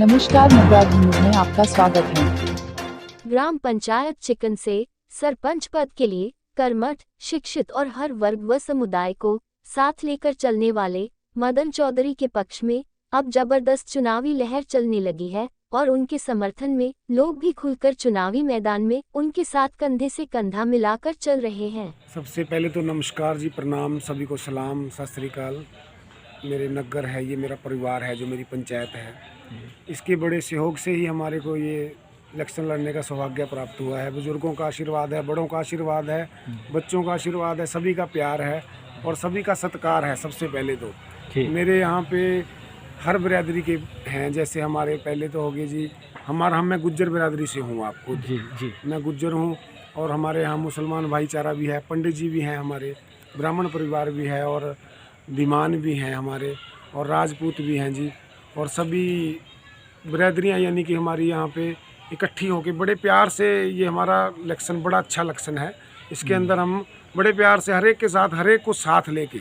नमस्कार, नवराज न्यूज में आपका स्वागत है। ग्राम पंचायत चिकन से सरपंच पद के लिए कर्मठ, शिक्षित और हर वर्ग व समुदाय को साथ लेकर चलने वाले मदन चौधरी के पक्ष में अब जबरदस्त चुनावी लहर चलने लगी है और उनके समर्थन में लोग भी खुलकर चुनावी मैदान में उनके साथ कंधे से कंधा मिलाकर चल रहे हैं। सबसे पहले तो नमस्कार जी, प्रणाम, सभी को सलाम, सत श्री अकाल। मेरे नगर है, ये मेरा परिवार है, जो मेरी पंचायत है। इसके बड़े सहयोग से ही हमारे को ये इलेक्शन लड़ने का सौभाग्य प्राप्त हुआ है। बुजुर्गों का आशीर्वाद है, बड़ों का आशीर्वाद है, बच्चों का आशीर्वाद है, सभी का प्यार है और सभी का सत्कार है। सबसे पहले तो मेरे यहाँ पे हर बिरादरी के हैं। जैसे हमारे पहले तो हो गए जी, मैं गुज्जर बिरादरी से हूँ। आपको जी मैं गुज्जर हूँ और हमारे यहाँ मुसलमान भाईचारा भी है, पंडित जी भी हैं, हमारे ब्राह्मण परिवार भी है और दीमान भी हैं हमारे, और राजपूत भी हैं जी। और सभी बिरादरियाँ यानी कि हमारी यहाँ पे इकट्ठी होकर बड़े प्यार से ये हमारा इलेक्शन बड़ा अच्छा इलेक्शन है। इसके अंदर हम बड़े प्यार से हर एक के साथ, हर एक को साथ लेके,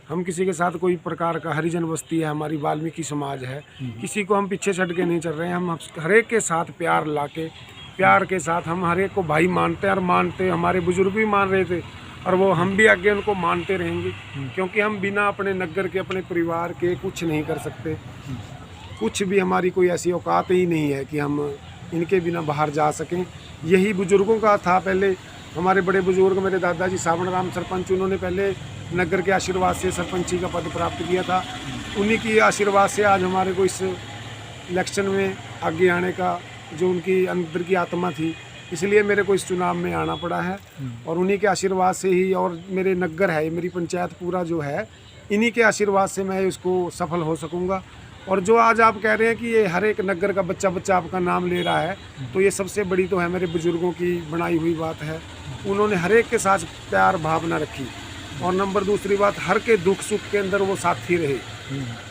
हम किसी के साथ कोई प्रकार का, हरिजन बस्ती है हमारी, वाल्मीकि समाज है, किसी को हम पीछे छड़ के नहीं चल रहे हैं। हम हर एक के साथ प्यार लाके, प्यार के साथ हम हर एक को भाई मानते हैं और मानते, हमारे बुजुर्ग भी मान रहे थे और वो हम भी आगे उनको मानते रहेंगे, क्योंकि हम बिना अपने नगर के, अपने परिवार के कुछ नहीं कर सकते। कुछ भी हमारी कोई ऐसी औकात ही नहीं है कि हम इनके बिना बाहर जा सकें। यही बुजुर्गों का था। पहले हमारे बड़े बुजुर्ग, मेरे दादाजी सावण राम सरपंच, उन्होंने पहले नगर के आशीर्वाद से सरपंची का पद प्राप्त किया था। उन्हीं की आशीर्वाद से आज हमारे को इस इलेक्शन में आगे आने का, जो उनकी अंदर की आत्मा थी, इसलिए मेरे को इस चुनाव में आना पड़ा है। और उन्हीं के आशीर्वाद से ही, और मेरे नगर है, मेरी पंचायत पूरा जो है, इन्हीं के आशीर्वाद से मैं इसको सफल हो सकूंगा। और जो आज आप कह रहे हैं कि ये हर एक नगर का बच्चा बच्चा आपका नाम ले रहा है, तो ये सबसे बड़ी तो है मेरे बुजुर्गों की बनाई हुई बात है। उन्होंने हर एक के साथ प्यार भावना रखी। और नंबर दूसरी बात, हर के दुख सुख के अंदर वो साथी रहे।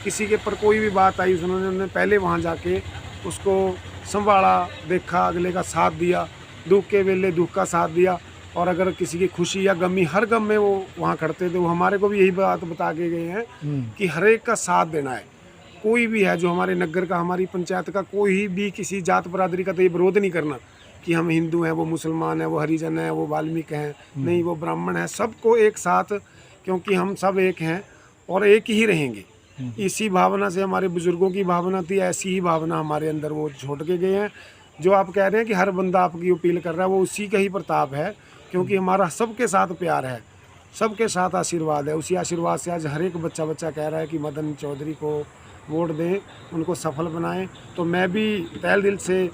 किसी के पर कोई भी बात आई, उन्होंने पहले वहाँ जाके उसको संभाला, देखा, अगले का साथ दिया, दुख के वेले दुख का साथ दिया। और अगर किसी की खुशी या गमी, हर गम में वो वहाँ खड़ते थे। वो हमारे को भी यही बात बता के गए हैं कि हर एक का साथ देना है। कोई भी है जो हमारे नगर का, हमारी पंचायत का, कोई भी किसी जात बरादरी का तो ये विरोध नहीं करना कि हम हिंदू हैं, वो मुसलमान हैं, वो हरिजन हैं, वो वाल्मीकि हैं, नहीं वो ब्राह्मण हैं। सबको एक साथ, क्योंकि हम सब एक हैं और एक ही रहेंगे। इसी भावना से हमारे बुजुर्गों की भावना थी, ऐसी ही भावना हमारे अंदर वो छोड़ के गए हैं। जो आप कह रहे हैं कि हर बंदा आपकी अपील कर रहा है, वो उसी का ही प्रताप है, क्योंकि हमारा सबके साथ प्यार है, सबके साथ आशीर्वाद है। उसी आशीर्वाद से आज हर एक बच्चा कह रहा है कि मदन चौधरी को वोट दें, उनको सफल बनाएं। तो मैं भी तहे दिल से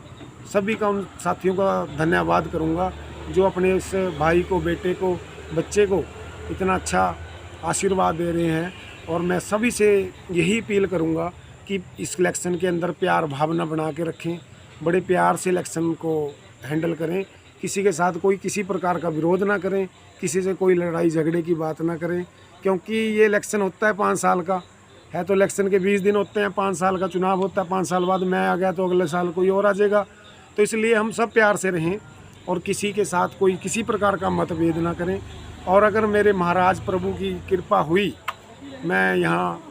सभी का, उन साथियों का धन्यवाद करूंगा जो अपने इस भाई को, बेटे को, बच्चे को इतना अच्छा आशीर्वाद दे रहे हैं। और मैं सभी से यही अपील करूंगा कि इस इलेक्शन के अंदर प्यार भावना बना के रखें, बड़े प्यार से इलेक्शन को हैंडल करें, किसी के साथ कोई किसी प्रकार का विरोध ना करें, किसी से कोई लड़ाई झगड़े की बात ना करें। क्योंकि ये इलेक्शन होता है 5 साल का है, तो इलेक्शन के 20 दिन होते हैं, 5 साल का चुनाव होता है। 5 साल बाद मैं आ गया तो अगले साल कोई और आ जाएगा। तो इसलिए हम सब प्यार से रहें और किसी के साथ कोई किसी प्रकार का मतभेद ना करें। और अगर मेरे महाराज प्रभु की कृपा हुई, मैं यहाँ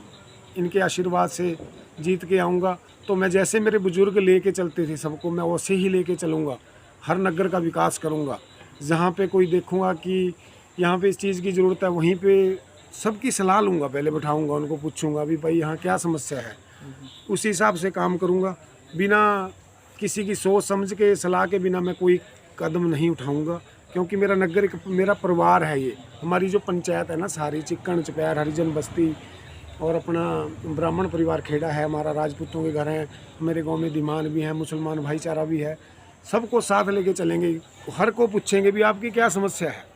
इनके आशीर्वाद से जीत के आऊँगा, तो मैं जैसे मेरे बुजुर्ग लेके चलते थे सबको, मैं वैसे ही लेके चलूँगा। हर नगर का विकास करूँगा। जहाँ पे कोई देखूँगा कि यहाँ पे इस चीज़ की ज़रूरत है, वहीं पे सबकी सलाह लूँगा, पहले बैठाऊँगा, उनको पूछूँगा भी भाई यहाँ क्या समस्या है, उसी हिसाब से काम करूँगा। बिना किसी की सोच समझ के, सलाह के बिना मैं कोई कदम नहीं उठाऊँगा। क्योंकि मेरा नगर एक मेरा परिवार है। ये हमारी जो पंचायत है ना, सारी चिक्कन चपैर, हरिजन बस्ती और अपना ब्राह्मण परिवार खेड़ा है हमारा, राजपूतों के घर हैं, मेरे गांव में दीमान भी हैं, मुसलमान भाईचारा भी है। सबको साथ लेके चलेंगे, हर को पूछेंगे भी आपकी क्या समस्या है।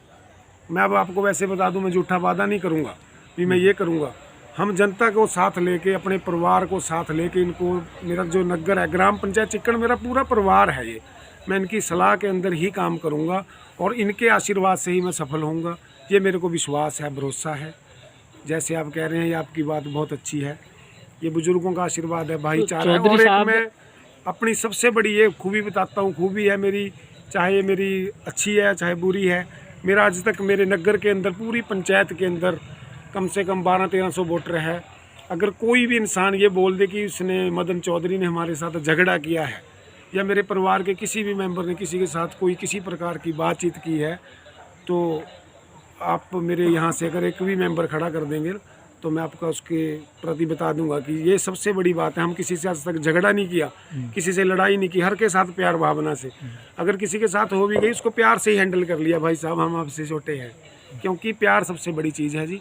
मैं अब आपको वैसे बता दूं, मैं झूठा वादा नहीं करूंगा भी मैं ये करूंगा। हम जनता को साथ लेके, अपने परिवार को साथ लेके, इनको, मेरा जो नगर है, ग्राम पंचायत चिक्कन मेरा पूरा परिवार है ये, मैं इनकी सलाह के अंदर ही काम करूंगा और इनके आशीर्वाद से ही मैं सफल होऊंगा। ये मेरे को विश्वास है, भरोसा है। जैसे आप कह रहे हैं, ये आपकी बात बहुत अच्छी है। ये बुजुर्गों का आशीर्वाद है, भाईचारा है। और एक मैं अपनी सबसे बड़ी ये खूबी बताता हूँ, खूबी है मेरी, चाहे मेरी अच्छी है चाहे बुरी है। मेरा आज तक मेरे नगर के अंदर, पूरी पंचायत के अंदर कम से कम 1200-1300 वोटर है। अगर कोई भी इंसान ये बोल दे कि उसने मदन चौधरी ने हमारे साथ झगड़ा किया है या मेरे परिवार के किसी भी मेंबर ने किसी के साथ कोई किसी प्रकार की बातचीत की है, तो आप मेरे यहाँ से अगर एक भी मेंबर खड़ा कर देंगे तो मैं आपका उसके प्रति बता दूंगा कि ये सबसे बड़ी बात है। हम किसी से आज तक झगड़ा नहीं किया, किसी से लड़ाई नहीं की, हर के साथ प्यार भावना से। अगर किसी के साथ हो भी गई उसको प्यार से ही हैंडल कर लिया, भाई साहब हम आपसे छोटे हैं, क्योंकि प्यार सबसे बड़ी चीज़ है जी।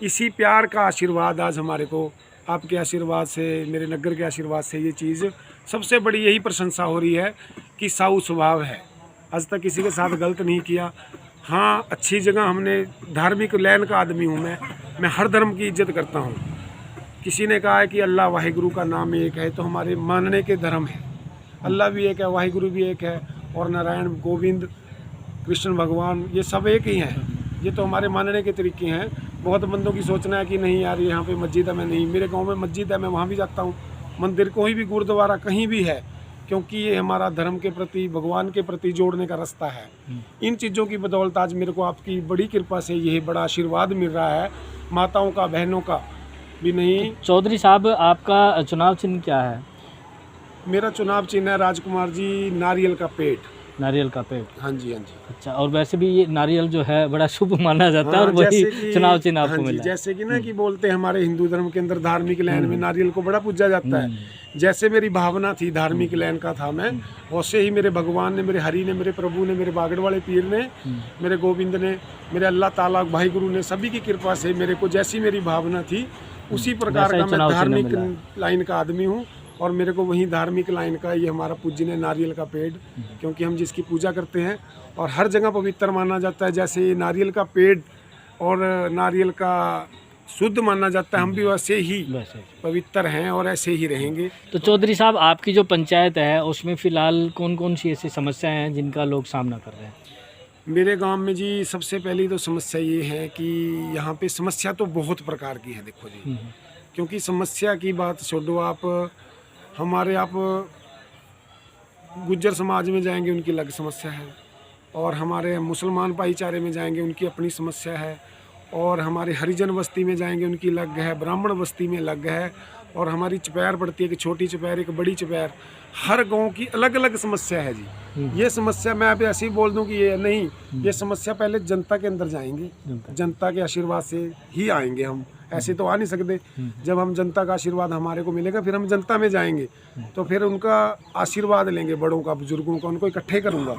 इसी प्यार का आशीर्वाद आज हमारे को आपके आशीर्वाद से, मेरे नग्गर के आशीर्वाद से ये चीज़ सबसे बड़ी यही प्रशंसा हो रही है कि साऊ स्वभाव है, आज तक किसी के साथ गलत नहीं किया। हाँ, अच्छी जगह हमने, धार्मिक लाइन का आदमी हूँ मैं हर धर्म की इज्जत करता हूँ। किसी ने कहा है कि अल्लाह वाहिगुरु का नाम एक है, तो हमारे मानने के धर्म है, अल्लाह भी एक है, वाहिगुरु भी एक है, और नारायण, गोविंद, कृष्ण भगवान, ये सब एक ही हैं। ये तो हमारे मानने के तरीके हैं। बहुत बंदों की सोचना है कि नहीं यार यहाँ पे मस्जिद है, मैं नहीं, मेरे गांव में मस्जिद है, मैं वहाँ भी जाता हूँ, मंदिर कोई भी गुरुद्वारा कहीं भी है, क्योंकि ये हमारा धर्म के प्रति, भगवान के प्रति जोड़ने का रास्ता है। इन चीज़ों की बदौलत आज मेरे को आपकी बड़ी कृपा से यह बड़ा आशीर्वाद मिल रहा है, माताओं का, बहनों का भी नहीं। चौधरी साहब, आपका चुनाव चिन्ह क्या है? मेरा चुनाव चिन्ह है राजकुमार जी, नारियल का पेड़। नारियल का पेड़? हाँ जी, हाँ जी। अच्छा, और वैसे भी ये नारियल जो है बड़ा शुभ माना जाता है, और वही चुनाव चिन्ह आपको हाँ मिला। जैसे कि ना कि बोलते हैं हमारे हिंदू धर्म के अंदर धार्मिक लाइन में नारियल को बड़ा पूजा जाता है। जैसे मेरी भावना थी, धार्मिक लाइन का था मैं, वैसे ही मेरे भगवान ने, मेरे हरि ने, मेरे प्रभु ने, मेरे बागड़ वाले पीर ने, मेरे गोविंद ने, मेरे अल्लाह ताला भाई गुरु ने, सभी की कृपा से मेरे को जैसी मेरी भावना थी उसी प्रकार का मैं धार्मिक लाइन का आदमी हूँ। और मेरे को वही धार्मिक लाइन का ये हमारा पूजनीय नारियल का पेड़, क्योंकि हम जिसकी पूजा करते हैं और हर जगह पवित्र माना जाता है। जैसे ये नारियल का पेड़ और नारियल का शुद्ध माना जाता है, हम भी वैसे ही पवित्र हैं और ऐसे ही रहेंगे। तो चौधरी साहब, आपकी जो पंचायत है उसमें फ़िलहाल कौन कौन सी ऐसी समस्याएं हैं जिनका लोग सामना कर रहे हैं? मेरे गांव में जी सबसे पहली तो समस्या ये है कि यहाँ पे समस्या तो बहुत प्रकार की है। देखो जी, क्योंकि समस्या की बात छोड़ो, आप हमारे आप गुज्जर समाज में जाएंगे उनकी अलग समस्या है, और हमारे मुसलमान भाईचारे में जाएंगे उनकी अपनी समस्या है, और हमारे हरिजन बस्ती में जाएंगे उनकी अलग है, ब्राह्मण बस्ती में अलग है, और हमारी चपैर पड़ती है कि छोटी चपैर, एक बड़ी चपैर, हर गांव की अलग अलग समस्या है जी। ये समस्या मैं अभी ऐसे ही बोल दूं कि ये नहीं, ये समस्या पहले जनता के अंदर जाएंगी, जनता के आशीर्वाद से ही आएंगे हम, ऐसे तो आ नहीं सकते। जब हम जनता का आशीर्वाद हमारे को मिलेगा फिर हम जनता में जाएंगे, तो फिर उनका आशीर्वाद लेंगे, बड़ों का, बुजुर्गों का, उनको इकट्ठे करूँगा,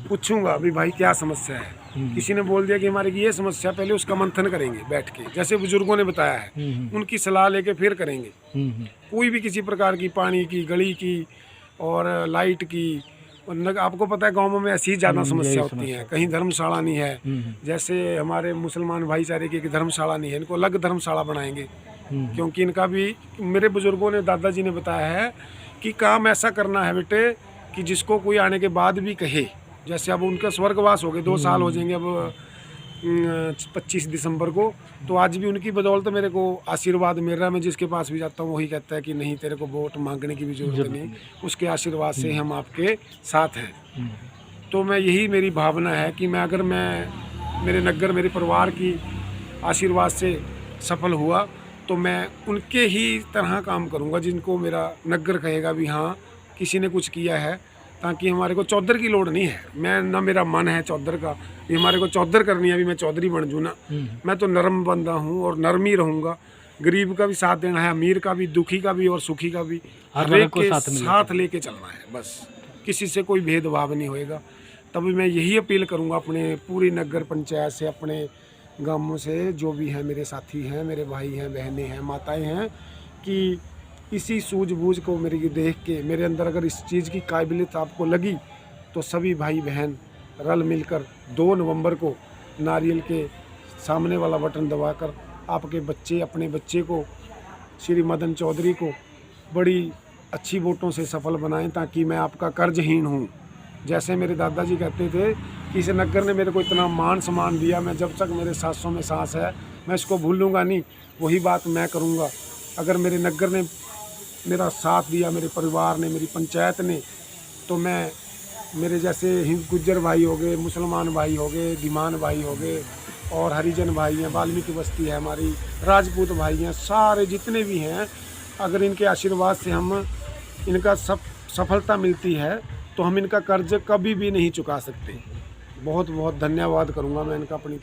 पूछूंगा अभी भाई क्या समस्या है। किसी ने बोल दिया कि हमारे की ये समस्या, पहले उसका मंथन करेंगे बैठ के, जैसे बुजुर्गों ने बताया है, उनकी सलाह लेके फिर करेंगे। कोई भी किसी प्रकार की, पानी की, गली की और लाइट की, आपको पता है गाँवों में ऐसी ज़्यादा समस्या होती है। कहीं धर्मशाला नहीं है, जैसे हमारे मुसलमान भाईचारे की धर्मशाला नहीं है, इनको अलग धर्मशाला बनाएंगे, क्योंकि इनका भी, मेरे बुजुर्गों ने, दादाजी ने बताया है कि काम ऐसा करना है बेटे कि जिसको कोई आने के बाद भी कहे। जैसे अब उनका स्वर्गवास हो गए, 2 साल हो जाएंगे अब 25 दिसंबर को, तो आज भी उनकी बदौलत मेरे को आशीर्वाद मिल रहा है। मैं जिसके पास भी जाता हूँ वही कहता है कि नहीं, तेरे को वोट मांगने की भी जरूरत नहीं, उसके आशीर्वाद से हम आपके साथ हैं। तो मैं, यही मेरी भावना है कि मैं, अगर मैं मेरे नग्गर, मेरे परिवार की आशीर्वाद से सफल हुआ तो मैं उनके ही तरह काम करूँगा जिनको मेरा नग्गर कहेगा भी हाँ किसी ने कुछ किया है, ताकि हमारे को चौधर की लोड़ नहीं है। मैं ना, मेरा मन है चौधर का, ये हमारे को चौधर करनी है, अभी मैं चौधरी बन जूँ ना, मैं तो नरम बंदा हूँ और नरम ही रहूँगा। गरीब का भी साथ देना है, अमीर का भी, दुखी का भी और सुखी का भी, हर एक के साथ लेके चलना है, बस किसी से कोई भेदभाव नहीं होएगा। तभी मैं यही अपील करूँगा अपने पूरी नगर पंचायत से, अपने गाँवों से, जो भी हैं मेरे साथी हैं, मेरे भाई हैं, बहनें हैं, माताएँ हैं, कि इसी सूझबूझ को मेरी देख के, मेरे अंदर अगर इस चीज़ की काबिलियत आपको लगी तो सभी भाई बहन रल मिलकर 2 नवंबर को नारियल के सामने वाला बटन दबाकर आपके बच्चे, अपने बच्चे को, श्री मदन चौधरी को बड़ी अच्छी वोटों से सफल बनाएं, ताकि मैं आपका कर्जहीन हूँ। जैसे मेरे दादाजी कहते थे कि इस नगर ने मेरे को इतना मान सम्मान दिया, मैं जब तक मेरे सांसों में सांस है मैं इसको भूलूंगा नहीं, वही बात मैं करूँगा। अगर मेरे नगर ने मेरा साथ दिया, मेरे परिवार ने, मेरी पंचायत ने, तो मैं, मेरे जैसे हिंद गुज्जर भाई हो गए, मुसलमान भाई हो गए, धीमान भाई हो गए, और हरिजन भाई हैं, वाल्मीकि बस्ती है हमारी, राजपूत भाई हैं, सारे जितने भी हैं, अगर इनके आशीर्वाद से हम इनका सफलता मिलती है तो हम इनका कर्ज कभी भी नहीं चुका सकते। बहुत बहुत धन्यवाद करूँगा मैं इनका अपनी